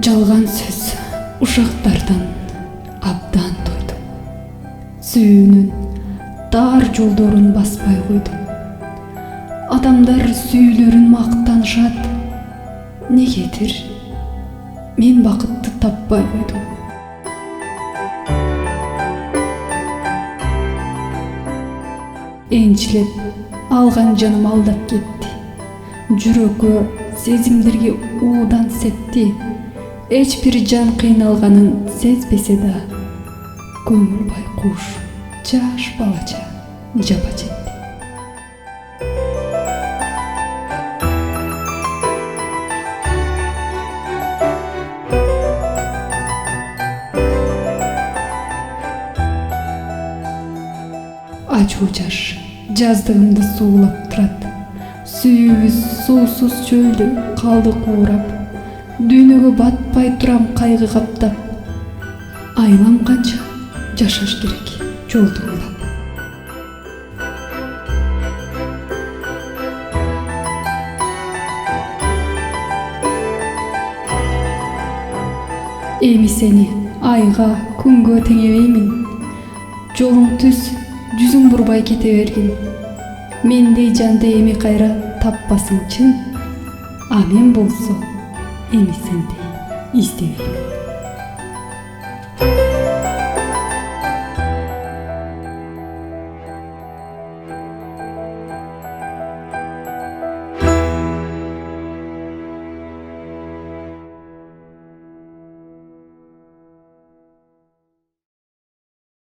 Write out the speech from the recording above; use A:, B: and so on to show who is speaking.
A: Жалган сөз ушактардан абдан тойдум. Сүйүүнүн тар жолдорун баспай койдум. Адамдар сүйүүлөрүн мактанышат. Негедир мен бакытты таппай койдум. Энчилеп алган жаным алдап кетти. Жүрөккө, сезимдерге уудан септи. Эч бир жан кыйналганын сезбесе да, көңүл байкуш жаш балача жапа жетти. Ачуу жаш жаздыгымды суулап турат. Сүйүүбүз суусуз чөйдө калды куурап. Дүйнөгө батпай турам кайгы каптап. Айлам канча жашаш керек жолду уйлап. Эми сени айга, күнгө теңебеймин. Жолуң түз, жүзүң бурбай кете бергин. Мендей жанды эми кайра таппасың чын. А мен болсо эми сенди издебейм.